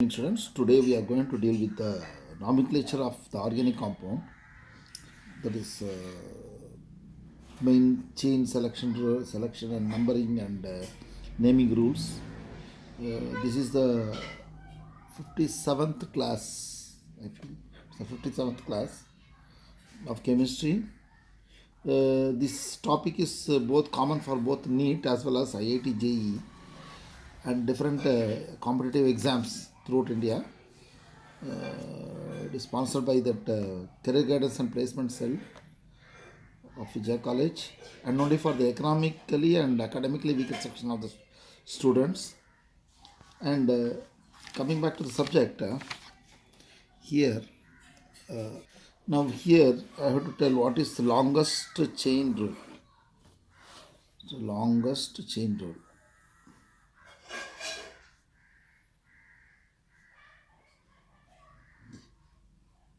Students, today we are going to deal with the nomenclature of the organic compound, that is main chain selection and numbering and naming rules. This is the 57th class, I feel. It's the 57th class of chemistry. This topic is both common for both NEET as well as IIT JEE and different competitive exams throughout India. It is sponsored by that Career Guidance and Placement Cell of Vijay College, and only for the economically and academically weaker section of the students. And coming back to the subject, here, now here I have to tell what is the longest chain rule. The longest chain rule.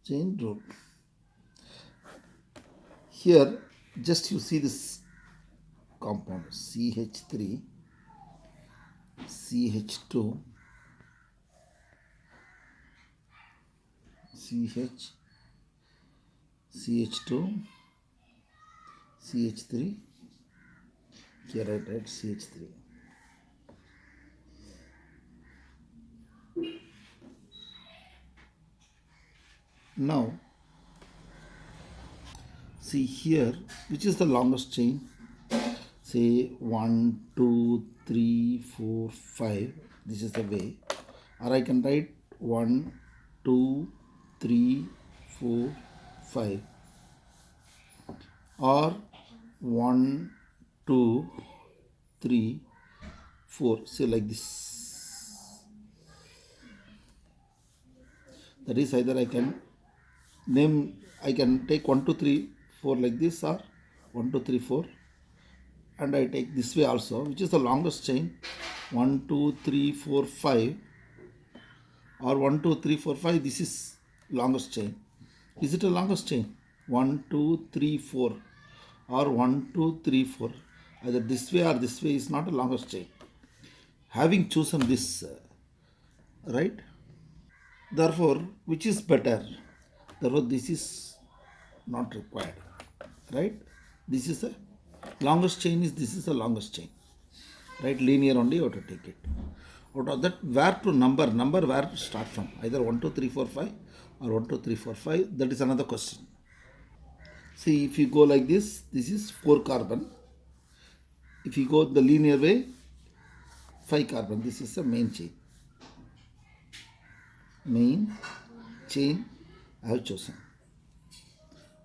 Chain rule. Here, just you see this compound CH3, CH2, CH, CH2, CH3. Here I write CH3. Now, see here, which is the longest chain? Say 1, 2, 3, 4, 5. This is the way. Or I can write 1, 2, 3, 4, 5. Or 1, 2, 3, 4. Say like this. That is, either I can name, I can take 1, 2, 3, 4 like this, or 1, 2, 3, 4. And I take this way also, which is the longest chain. 1, 2, 3, 4, 5. Or 1, 2, 3, 4, 5. This is longest chain. Is it a longest chain? 1, 2, 3, 4. Or 1, 2, 3, 4. Either this way or this way is not a longest chain. Having chosen this, right? Therefore, which is better? Therefore, this is not required, right? This is the longest chain. This is the longest chain, right? Linear only you have to take it. Out of that, where to number where to start from? Either 1, 2, 3, 4, 5 or 1, 2, 3, 4, 5. That is another question. See, if you go like this is 4 carbon. If you go the linear way, 5 carbon. This is the main chain. Main chain I have chosen.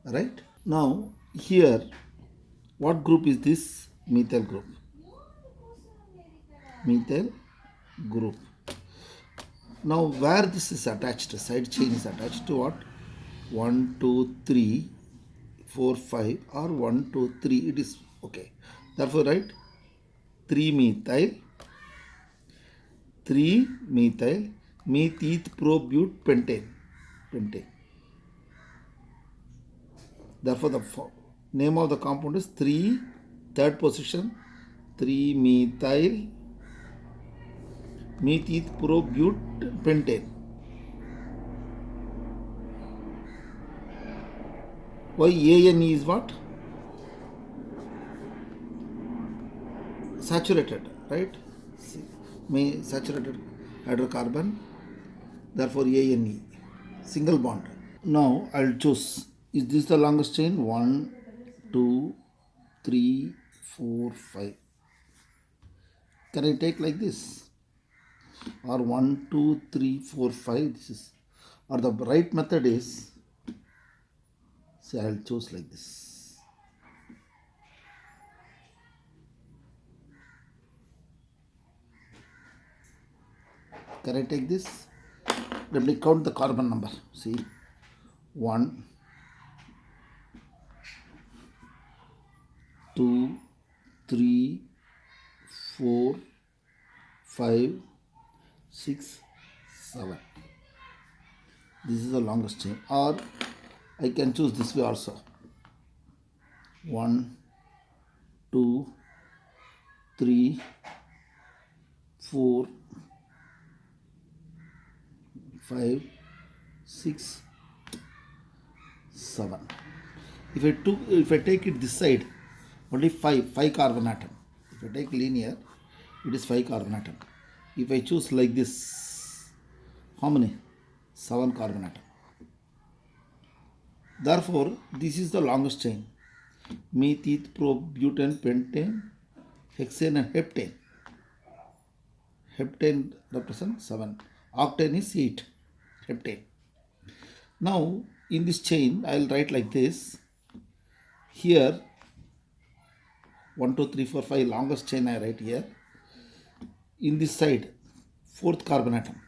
Right? Now, here, what group is this? Methyl group. Methyl group. Now, where this is attached, side chain is attached to what? 1, 2, 3, 4, 5, or 1, 2, 3. It is okay. Therefore, write 3 methyl, methethropbute pentane. Therefore, the name of the compound is 3, third position, 3 methyl methethropbute pentane. Why ANE is what? Saturated, right? Saturated hydrocarbon. Therefore, ANE, single bond. Now I'll choose. Is this the longest chain? 1, 2, 3, 4, 5. Can I take like this? Or 1, 2, 3, 4, 5. This is, or the right method is, say I'll choose like this. Can I take this? Let me count the carbon number. See, 1, 2, 3, 4, 5, 6, 7. This is the longest chain. Or I can choose this way also. 1, 2, 3, 4, 5, 6, 7. If I take it this side, only 5 carbon atom. If I take linear, it is 5 carbon atom. If I choose like this, how many? 7 carbon atom. Therefore, this is the longest chain. Methane, butane, pentane, hexane and heptane. Heptane represents 7. Octane is 8. Heptane. Now, in this chain, I will write like this. Here, 1, 2, 3, 4, 5, longest chain I write here. In this side, 4th carbon atom.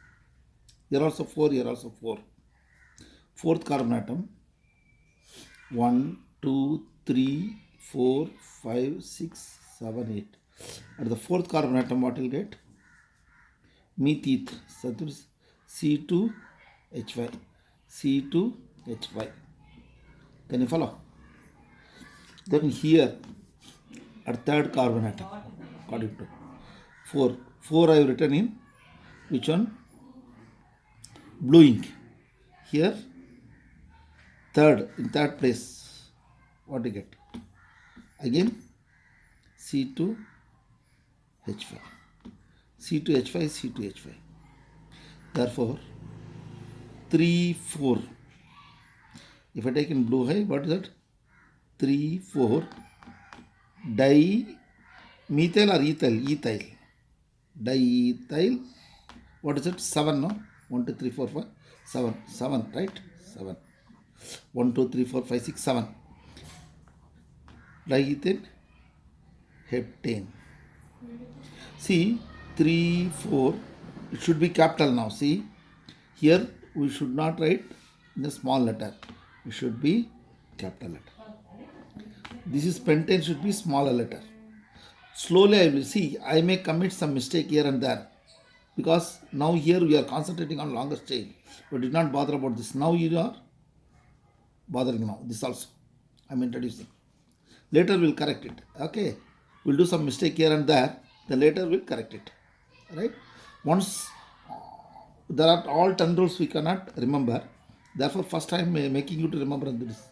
Here also 4, here also 4. 4th carbon atom. 1, 2, 3, 4, 5, 6, 7, 8. At the 4th carbon atom, what will get? Methane. So that is C2H5. C2H5. Can you follow? Then here, at 3rd carbon atom, according to 4. 4 I have written in which one? Blue ink. Here, in third place, what do you get? Again, C2H5. C2H5, C2H5. Therefore, 3, 4. If I take in blue high, what is that? 3, 4. Dimethyl or ethyl? Ethyl. Diethyl. What is it? 7, no? 1, 2, 3, 4, 5. 7. 7, right? 7. 1, 2, 3, 4, 5, 6, 7. Diethyl heptane. See, 3, 4. It should be capital now. See, here we should not write in a small letter. It should be capital letter. This is pentane, should be smaller letter. Slowly I will see. I may commit some mistake here and there. Because now here we are concentrating on longest chain. We did not bother about this. Now you are bothering now. This also I am introducing. Later we will correct it. Okay. We will do some mistake here and there. Then later we will correct it. Right? Once there are all 10 rules we cannot remember. Therefore first I am making you to remember this.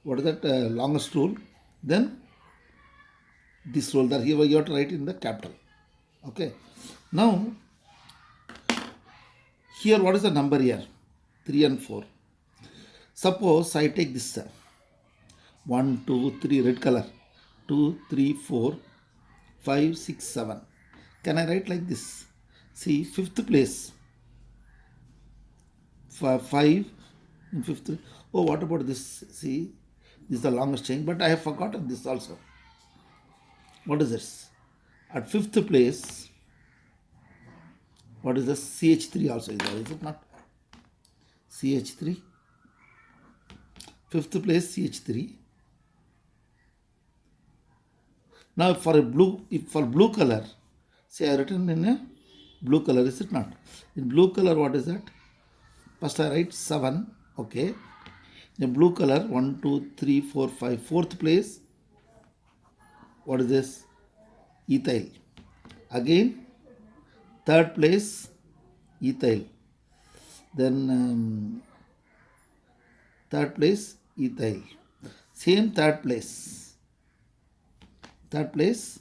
What is that longest rule? Then this rule that here you have to write in the capital. Okay. Now here what is the number here? 3 and 4. Suppose I take this 1, 2, 3 red color. 2, 3, 4, 5, 6, 7. Can I write like this? See, 5th place. 5 in 5th. Oh, what about this? See, this is the longest chain, but I have forgotten this also. What is this? At 5th place, what is the CH3 also is there, is it not? CH3. 5th place CH3. Now for blue color, say I have written in a blue color, is it not? In blue color, what is that? First I write 7, okay. In blue color, 1, 2, 3, 4, 5. 4th place, what is this? Ethyl. Again, 3rd place, ethyl. Then 3rd place, ethyl. Same 3rd place. 3rd place,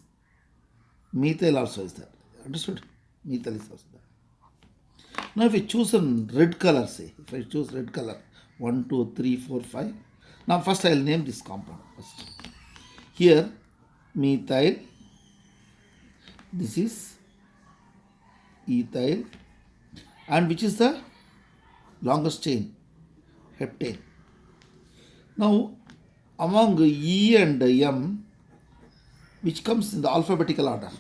methyl also is there. Understood? Methyl is also there. Now if I choose a red color, say, if I choose red color, 1, 2, 3, 4, 5. Now first I will name this compound. First. Here, methyl. This is ethyl. And which is the longest chain? Heptane. Now, among E and M, which comes in the alphabetical order?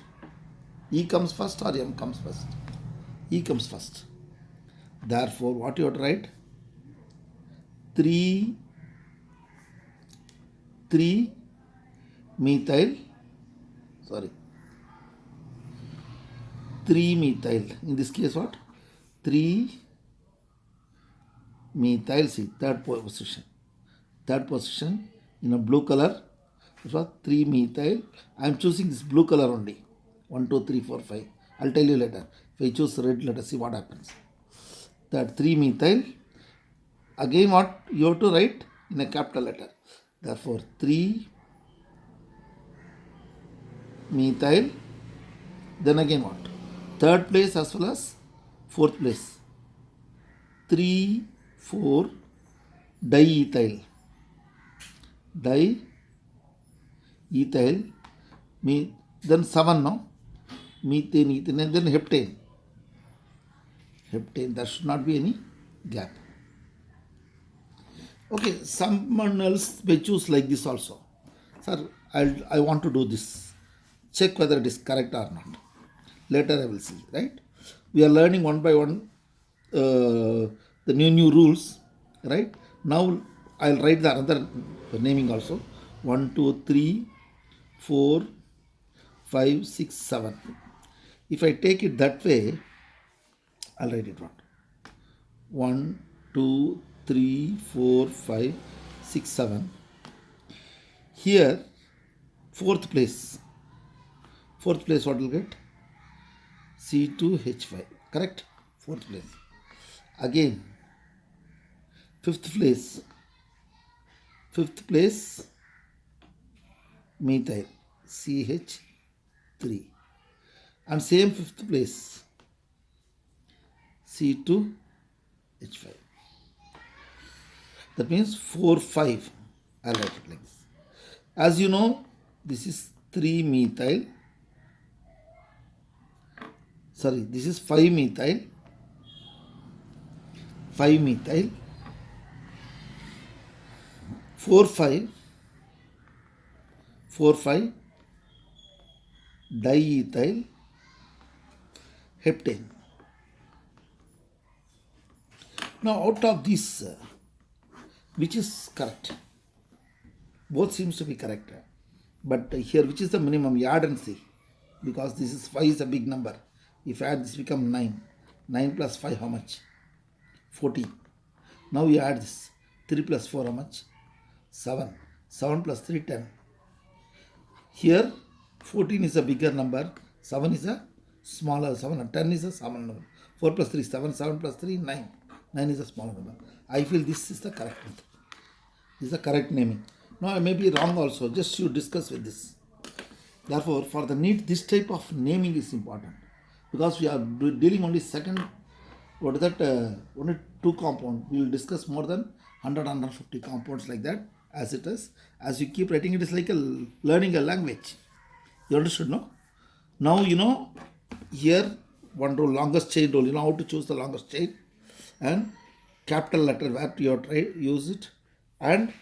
E comes first or M comes first? E comes first. Therefore, what you have to write? 3 methyl. Sorry. 3 methyl. In this case, what? 3 methyl. See, third position. Third position in a blue color. So 3 methyl. I am choosing this blue color only. 1, 2, 3, 4, 5. I'll tell you later. If I choose red, let us see what happens. that 3-methyl. Again what you have to write in a capital letter. Therefore 3-methyl. Then again what? Third place as well as fourth place. 3,4-diethyl. Diethyl. Then 7 now. Methane, ethane, and then heptane. Heptane. There should not be any gap. Okay, someone else may choose like this also. Sir, I want to do this. Check whether it is correct or not. Later I will see, right? We are learning one by one the new rules, right? Now I'll write the another naming also. 1, 2, 3, 4, 5, 6, 7. If I take it that way, I'll write it what? 1, 2, 3, 4, 5, 6, 7. Here, fourth place what will get? C2H5, correct? Fourth place. Again, fifth place, methyl, CH3. And same fifth place, C2H5. That means 4, 5. I'll write it like this. As you know, this is 3-methyl. Sorry, this is 5-methyl. 5-methyl. 4, 5. 4, 5. Diethyl heptane. Now, out of this, which is correct? Both seems to be correct. But here, which is the minimum? You add and see. Because this is 5 is a big number. If I add this, become 9. 9 plus 5, how much? 14. Now you add this. 3 plus 4, how much? 7. 7 plus 3, 10. Here, 14 is a bigger number. 7 is a smaller. 10 is a smaller number. 4 plus 3, 7. 7 plus 3, 9. 9 is a smaller number. I feel this is the correct method. This is the correct naming. No, I may be wrong also. Just you discuss with this. Therefore, for the NEET, this type of naming is important. Because we are dealing only only 2 compounds. We will discuss more than 100, 150 compounds like that as it is. As you keep writing, it is like learning a language. You understood, no? Now, here one rule, longest chain rule. You know how to choose the longest chain. And capital letter where you have use it. And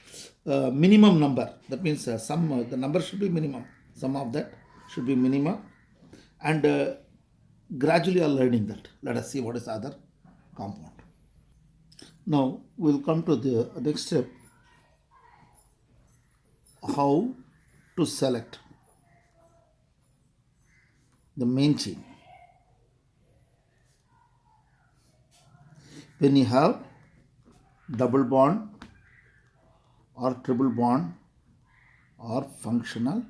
minimum number. That means the number should be minimum. Sum of that should be minimum. And gradually are learning that. Let us see what is the other compound. Now we'll come to the next step. How to select the main chain. When you have double bond or triple bond or functional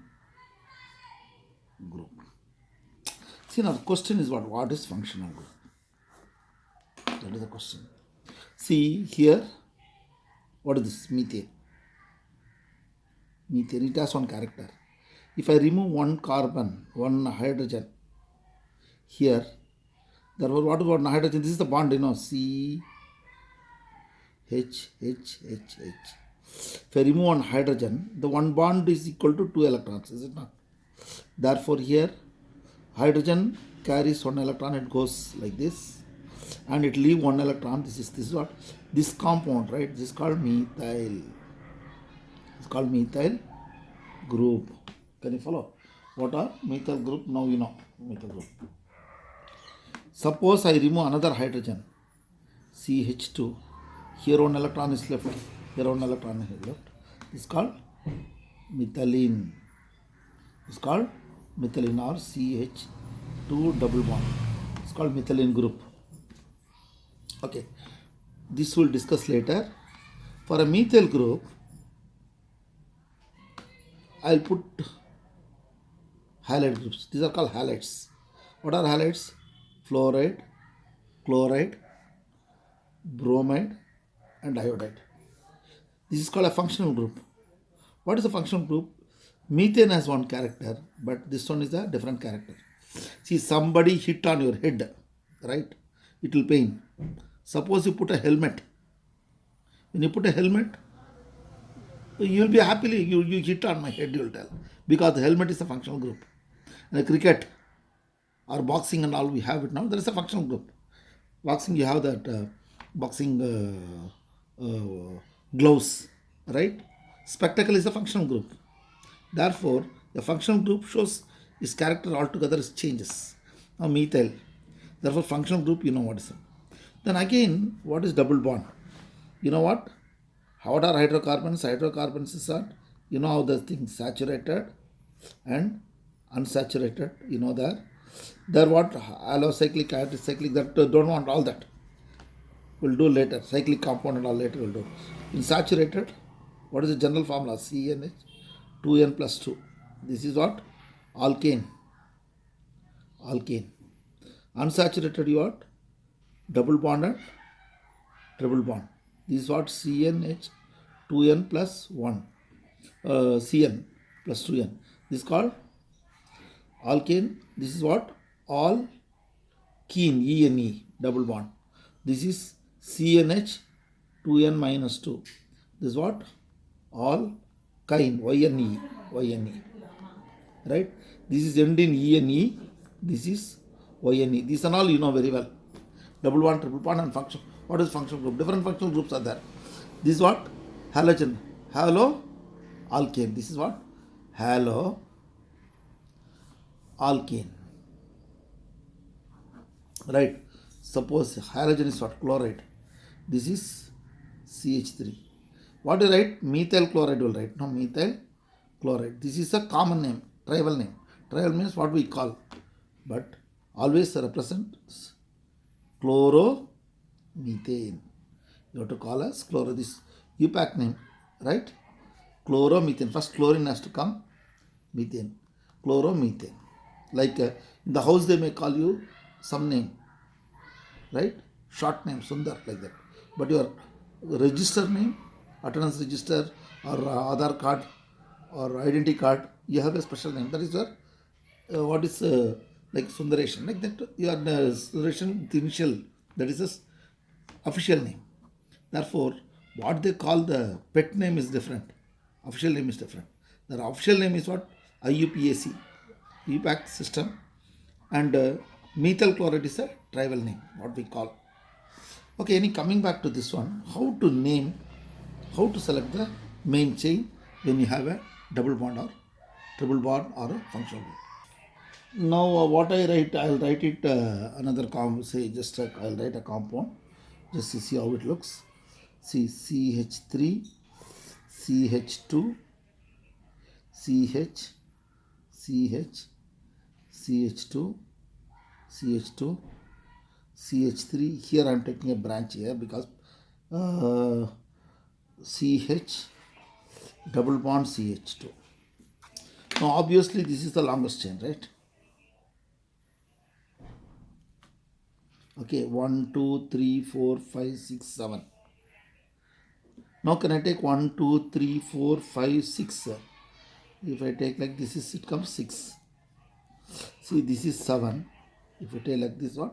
group. See, now the question is what is functional group? That is the question. See here, what is this? Methane. Methane, it has one character. If I remove one carbon, one hydrogen here, therefore what is one hydrogen? This is the bond, C, H, H, H, H. If I remove one hydrogen, the one bond is equal to 2 electrons, is it not? Therefore here, hydrogen carries 1 electron, it goes like this, and it leaves 1 electron. This is what? This compound, right? This is called methyl. It's called methyl group. Can you follow? What are methyl group? Now you know methyl group. Suppose I remove another hydrogen, CH2. Here 1 electron is left. Here 1 electron is left. It's called methylene. It's called methylene or CH2 double bond. It's called methylene group. Okay. This we'll discuss later. For a methyl group, I'll put halide groups. These are called halides. What are halides? Fluoride, chloride, bromide, and iodide. This is called a functional group. What is a functional group? Methane has one character, but this one is a different character. See, somebody hit on your head, right? It will pain. Suppose you put a helmet. When you put a helmet, you will be happily, you hit on my head, you will tell. Because the helmet is a functional group. In cricket or boxing and all, we have it now. There is a functional group. Boxing, you have that boxing gloves, right? Spectacle is a functional group. Therefore, the functional group shows its character altogether is changes. Now, methyl. Therefore, functional group, you know what is it. Then again, what is double bond? You know what? What are hydrocarbons? Hydrocarbons is that, you know how the thing saturated and unsaturated, you know that. They're what? Allocyclic, anticyclic, that don't want all that. We'll do later. Cyclic compound and all later we'll do. In saturated, what is the general formula? CnH, 2n plus 2. This is what? Alkane. Alkane. Unsaturated, you what? Double bond and triple bond. This is what? CnH, 2n plus 1. Cn plus 2n. This is called alkane. This is what? Alkene, ENE, double bond. This is CnH, 2n minus 2. This is what? Alkyne, YNE, YNE. Right? This is end in ENE. This is YNE. These are all you know very well. Double bond, triple bond, and function. What is functional group? Different functional groups are there. This is what? Halogen. Halo alkane. This is what? Halo alkane. Right? Suppose halogen is what? Chloride. This is CH3. What do you write? Methyl chloride will write. No, methyl chloride. This is a common name, trivial name. Trivial means what we call, but always represents chloromethane. You have to call as chloro. This UPAC name, right? Chloromethane. First chlorine has to come. Methane. Chloromethane. Like in the house they may call you some name, right? Short name, Sundar, like that. But your register name, attendance register or Aadhaar card or identity card, you have a special name. That is your what is like Sundaration, like that. Your Sundaration, the initial, that is a official name. Therefore, what they call the pet name is different. Official name is different. The official name is what? IUPAC, UPAC system, and methyl chloride is a trivial name, what we call. Okay, any coming back to this one, how to name, how to select the main chain when you have a double bond or triple bond or a functional group. Now, what I write, I'll write it another say just I'll write a compound just to see how it looks. See, CH3, CH2, CH, CH, CH2, CH2, CH3. Here I am taking a branch here because CH, double bond CH2. Now obviously this is the longest chain, right? Okay, 1, 2, 3, 4, 5, 6, 7. Now can I take 1, 2, 3, 4, 5, 6? If I take like this, it comes 6. See, this is 7. If I take like this one,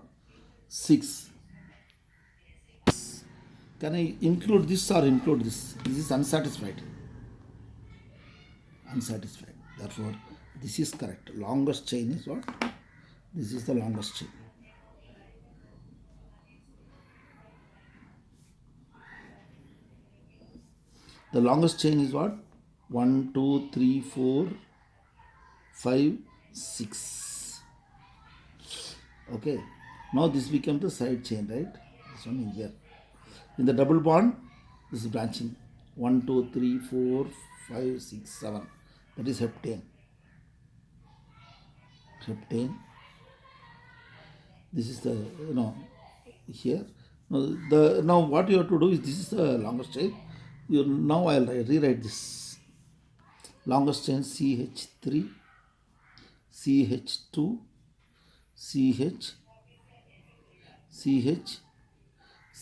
6. Can I include this or include this? This is unsatisfied. Unsatisfied. Therefore, this is correct. Longest chain is what? This is the longest chain. The longest chain is what? 1, 2, 3, 4, 5, 6. Okay. Now this becomes the side chain, right? This one in here. In the double bond, this is branching. 1, 2, 3, 4, 5, 6, 7. That is heptane. Heptane. This is the, here. Now what you have to do is, this is the longest chain. Now I'll rewrite this. Longest chain CH3, CH2, CH, CH,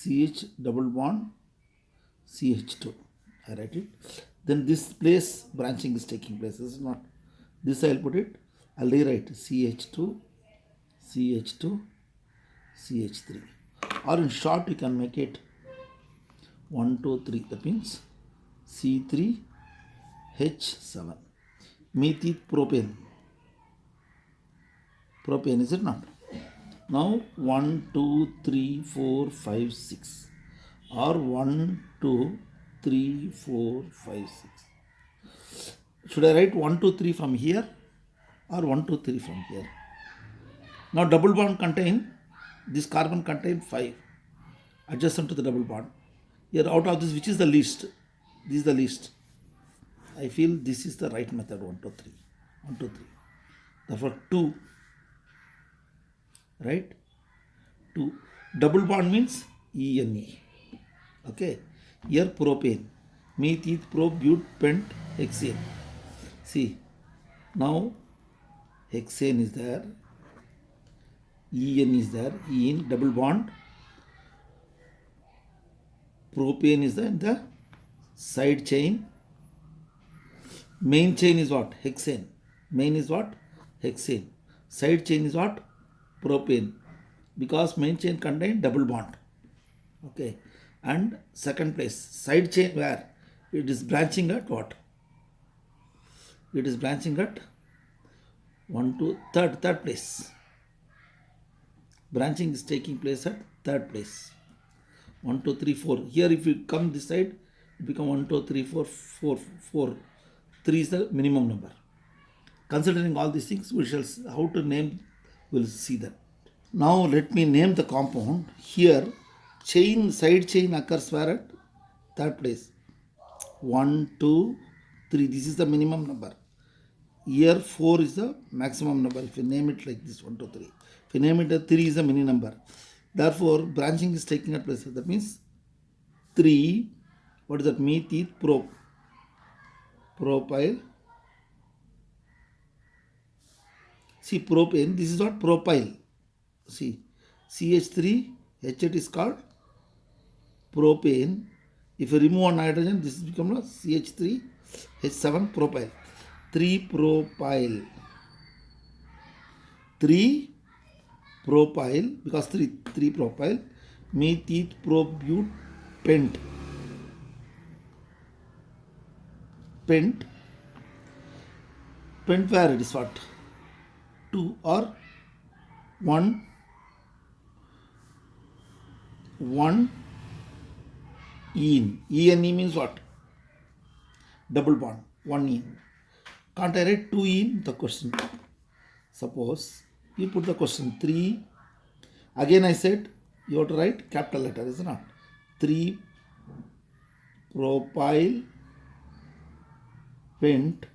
CH double bond CH2. I write it. Then this place branching is taking place. This is not. This I'll put it. I'll rewrite CH2, CH2, CH3. Or in short, you can make it 1, 2, 3. That means C3H7. Methyl propane. Propane, is it not? Now 1, 2, 3, 4, 5, 6. Or 1, 2, 3, 4, 5, 6. Should I write 1, 2, 3 from here or 1, 2, 3 from here? Now double bond contain, this carbon contain 5 adjacent to the double bond. Here out of this, which is the least? This is the least. I feel this is the right method. 1, 2, 3. 1, 2, 3. Therefore 2. Right? 2. Double bond means ENE. Okay. Here propane. Methyl probute pent hexane. See. Now hexane is there. En is there. En double bond. Propane is there in the side chain. Main chain is what? Hexane. Main is what? Hexane. Side chain is what? Propane. Because main chain contains double bond. Okay. And second place. Side chain where? It is branching at what? It is branching at 1, 2, third place. Branching is taking place at third place. 1, 2, 3, 4. Here if you come this side, it becomes 1, 2, 3, 4, 4. 3 is the minimum number. Considering all these things, we shall how to name, we'll see that. Now let me name the compound. Here chain, side chain occurs where at third place. 1, 2, 3. This is the minimum number. Here 4 is the maximum number. If you name it like this, 1, 2, 3. If you name it 3 is the mini number. Therefore, branching is taking at place. That means 3. What is that? Methyl propyl. See propane. This is what? Propyl. See CH3 H8 is called propane. If you remove one nitrogen, this becomes CH3 H7 propyl. 3 propyl. 3 propyl, because 3 propyl. Methyl probute pent. Pent where it is what? 2 or 1 ene. Ene means what? Double bond. 1 ene. Can't I write 2 ene? The question. Suppose you put the question 3. Again I said you have to write capital letter, is it not? 3 propyl pent.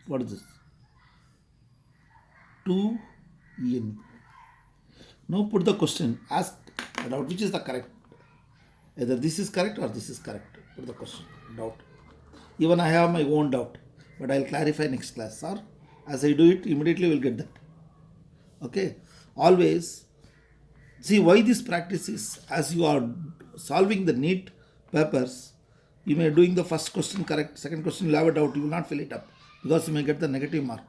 What is this? 2 ene. Now put the question. Ask doubt which is the correct. Either this is correct or this is correct. Put the question. Doubt. Even I have my own doubt, but I'll clarify next class. Or as I do it, immediately we'll get that. Okay. Always see why this practice is, as you are solving the NEET papers, you may doing the first question correct, second question you will have a doubt, you will not fill it up because you may get the negative mark.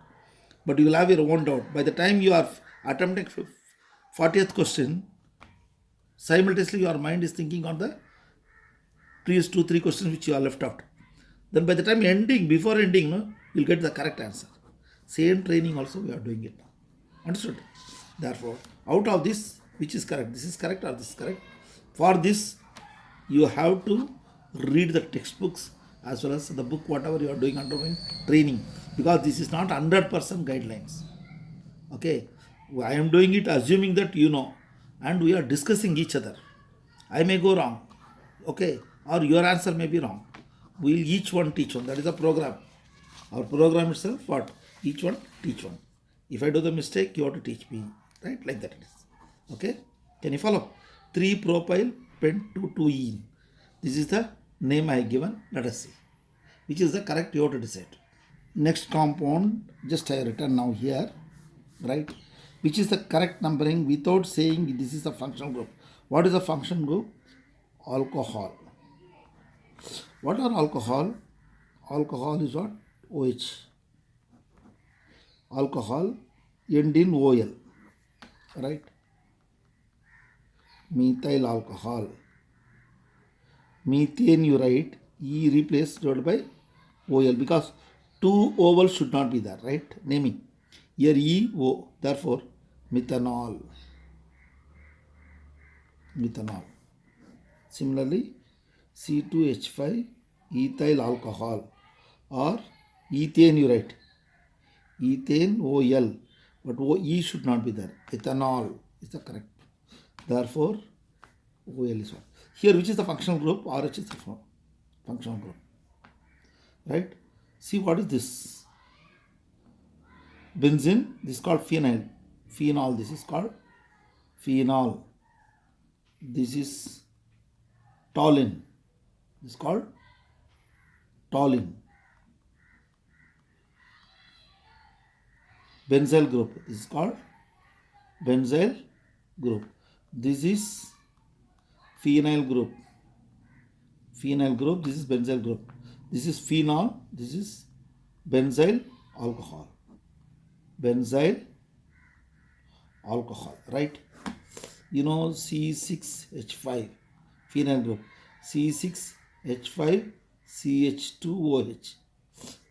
But you will have your own doubt. By the time you are attempting 40th question, simultaneously your mind is thinking on the previous 2-3 questions which you are left out. Then by the time ending, before ending, no, you will get the correct answer. Same training also we are doing it now. Understood? Therefore, out of this, which is correct? This is correct or this is correct? For this, you have to read the textbooks as well as the book, whatever you are doing undergoing training, because this is not 100% guidelines. Okay, I am doing it assuming that you know, and we are discussing each other. I may go wrong, okay, or your answer may be wrong. We will each one teach one. That is a program. Our program itself, what? Each one teach one. If I do the mistake, you have to teach me, right? Like that it is. Okay, can you follow? 3 propyl pent 2 ene. This is the name I have given. Let us see which is the correct. You have to decide. Next compound, just I have written now here, right? which is the correct numbering without saying this is a functional group. What is a function group? Alcohol. What are alcohol? Alcohol is what? OH. Alcohol end in OL, right? Methyl alcohol. Methane you write E replaced by OL because two ovals should not be there, right? Naming. Here E O, therefore methanol. Methanol. Similarly, C2H5 ethyl alcohol or ethane you write. Ethane OL, but OE should not be there. Ethanol is the correct. Therefore, OL is one. Here, which is the functional group? RH is the functional group. Right? See what is this? Benzene, this is called phenyl. Phenol, this is called phenol. This is toluene. This is called toluene. Benzyl group. This is called benzyl group. This is phenyl group. Phenyl group. This is benzyl group. This is phenol. This is benzyl alcohol. Benzyl alcohol. Right? You know C6H5 phenyl group. C6H5 CH2OH.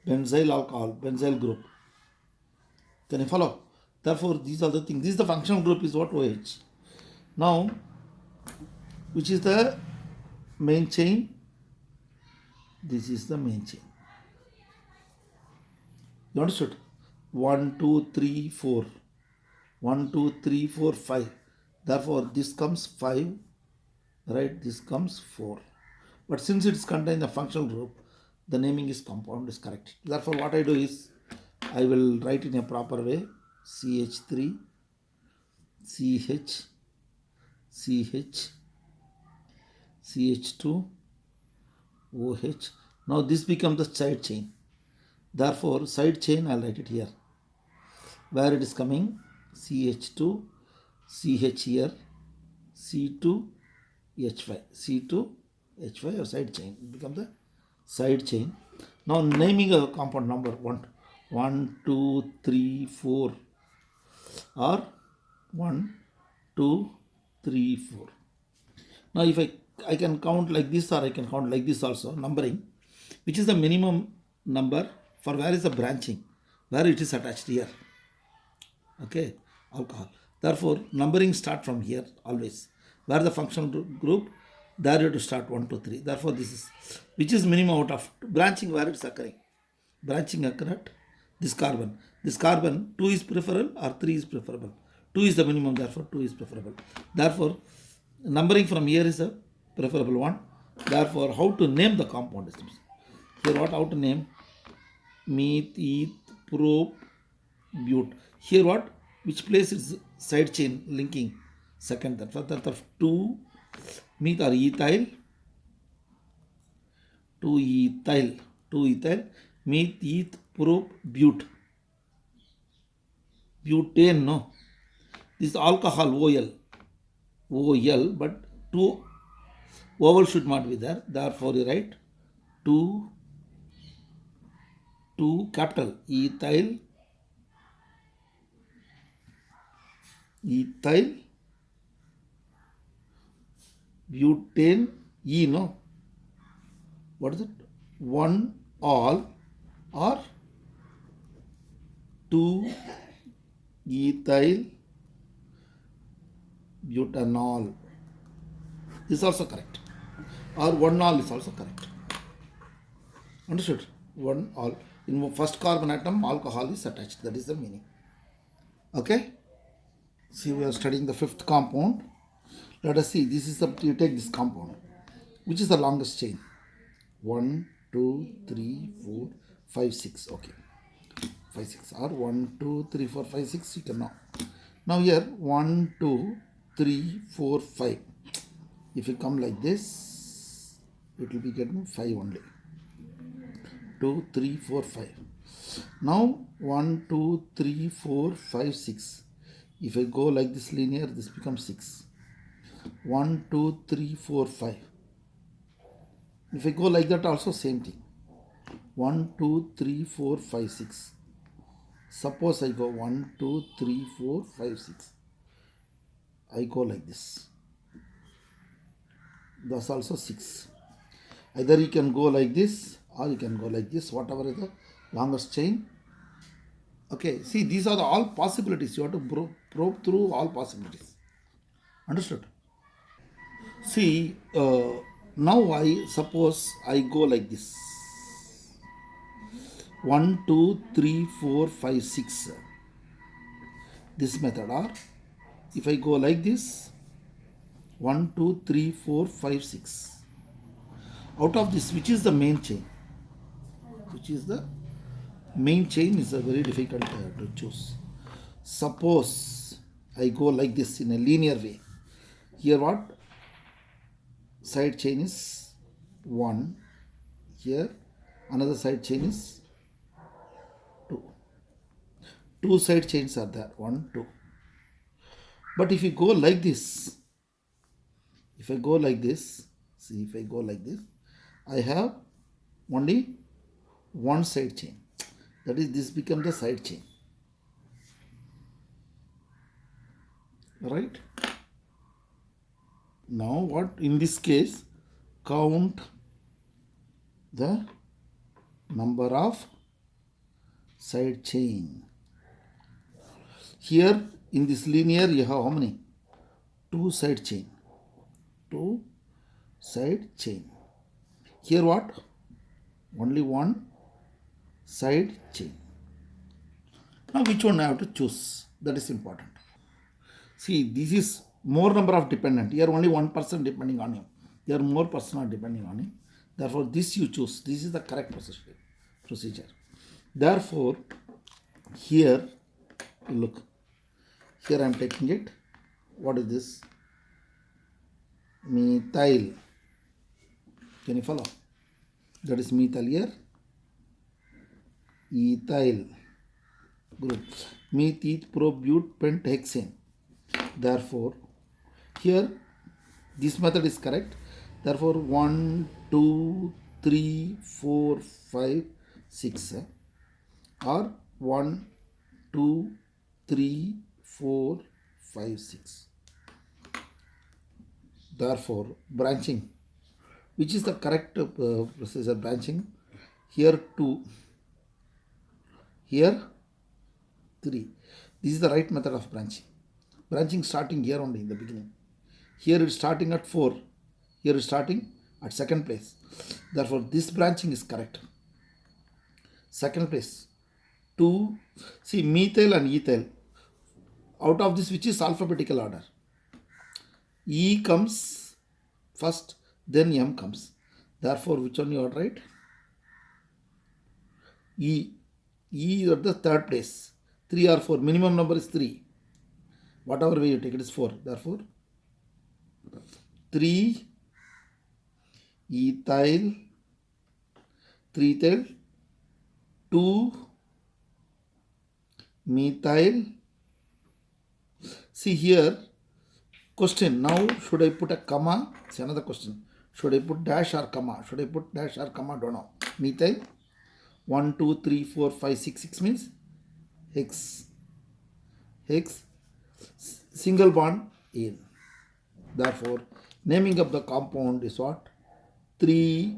Benzyl alcohol. Benzyl group. Can you follow? Therefore, these are the things. This is the functional group is what? OH. Now, which is the main chain? This is the main chain. You understood? 1, 2, 3, 4. 1, 2, 3, 4, 5. Therefore, this comes 5. Right? This comes 4. But since it is contained in the functional group, the naming is compound is correct. Therefore, what I do is, I will write in a proper way. CH3, CH, CH, CH2, OH. Now this becomes the side chain. Therefore, side chain I will write it here. Where it is coming? CH2, CH here, C2, H5. C2, H5 or side chain. It becomes the side chain. Now naming a compound number 1, 2, 3, 4 or 1, 2, 3, 4. Now if I can count like this or I can count like this also, numbering, which is the minimum number for where is the branching, where it is attached here. Okay, alcohol. Therefore, numbering start from here always. Where the functional group, there you have to start 1, 2, 3. Therefore, this is, which is minimum out of branching where it is occurring. Branching occur at this carbon. This carbon, 2 is preferable or 3 is preferable. 2 is the minimum, therefore 2 is preferable. Therefore, numbering from here is a preferable one. Therefore, how to name the compound is here. What how to name? Meth, eth, prop, but. Here what? Which place is side chain linking? Second, that 2 meth or ethyl, 2 ethyl, meth, eth, prop, but. Butane, no. This is alcohol OL, but 2 vowel should not be there. Therefore, you write 2 capital ethyl, butane, E, no. What is it? 1 all or 2 ethyl butanol. This is also correct. Or 1 all is also correct. Understood? 1 all. In first carbon atom, alcohol is attached. That is the meaning. Okay? See, we are studying the fifth compound. Let us see. This is the, you take this compound. Which is the longest chain? 1, 2, 3, 4, 5, 6. Okay. 5, 6. Or 1, 2, 3, 4, 5, 6. You can know. Now here 1, 2, 3, 4, 5. If you come like this, it will be getting 5 only. 2, 3, 4, 5. Now 1, 2, 3, 4, 5, 6. If I go like this linear, this becomes 6. 1, 2, 3, 4, 5. If I go like that also same thing. 1, 2, 3, 4, 5, 6. Suppose I go 1, 2, 3, 4, 5, 6. I go like this. That's also 6. Either you can go like this or you can go like this, whatever is the longest chain. Okay, see, these are the all possibilities. You have to probe through all possibilities. Understood? See, now I suppose I go like this. 1, 2, 3, 4, 5, 6. This method, or if I go like this, 1, 2, 3, 4, 5, 6. Out of this, which is the main chain? Which is the main chain is a very difficult to choose. Suppose I go like this in a linear way. Here what? Side chain is 1. Here another side chain is 2. Two side chains are there. 1, 2. But if you go like this, if I go like this, see, if I go like this, I have only one side chain. That is, this becomes the side chain. Right? Now what in this case, count the number of side chain. Here in this linear you have how many? 2 side chain. 2 side chain. Here what? Only one side chain. Now which one I have to choose? That is important. See, this is more number of dependent. Here only one person depending on him. Here more person are depending on him. Therefore, this you choose. This is the correct procedure. Therefore, here, look. Here I am taking it. What is this? Methyl. Can you follow? That is methyl here. Ethyl group. Methylprobutpentahexane. Therefore, here this method is correct. Therefore, 1, 2, 3, 4, 5, 6. Or 1, 2, 3, 4, 5, 6. Therefore, branching. Which is the correct procedure branching? Here 2. Here 3. This is the right method of branching. Branching starting here only in the beginning. Here it's starting at 4. Here it's starting at second place. Therefore, this branching is correct. Second place. 2. See, methyl and ethyl. Out of this, which is alphabetical order? E comes first, then M comes. Therefore, which one you are right? E. E is at the third place. 3 or 4. Minimum number is 3. Whatever way you take it is 4. Therefore, 3 ethyl, 3 ethyl, 2 methyl. See here, question. Now, should I put a comma? It's another question. Should I put dash or comma? Should I put dash or comma? Don't know. Methyl. 1, 2, 3, 4, 5, 6. 6 means hex. Hex. Single bond in. Therefore, naming of the compound is what? 3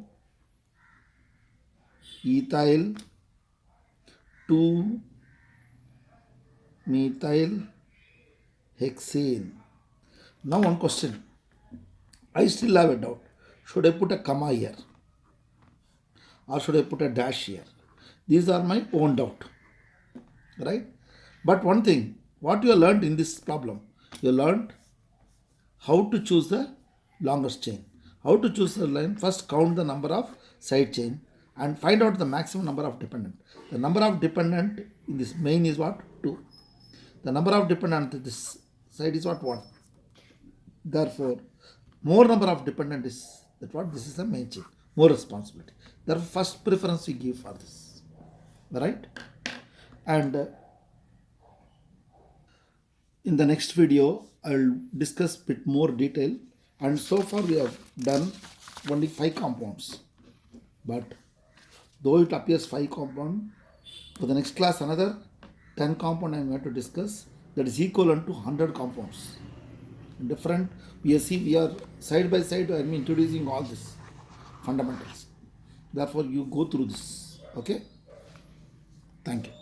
ethyl, 2 methyl hexane. Now one question. I still have a doubt. Should I put a comma here? Or should I put a dash here? These are my own doubt. Right? But one thing, what you learned in this problem, you learned how to choose the longest chain. How to choose the line? First count the number of side chain and find out the maximum number of dependent. The number of dependent in this main is what? 2. The number of dependent in this side is what? 1. Therefore, more number of dependent is that what? This is the main chain. More responsibility. Therefore, first preference we give for this. Right? And In the next video, I will discuss bit more detail. And so far we have done only 5 compounds. But though it appears 5 compound, for the next class another 10 compound I am going to discuss, that is equivalent to 100 compounds. Different, we are side by side, I am introducing all this fundamentals. Therefore, you go through this. Okay? Thank you.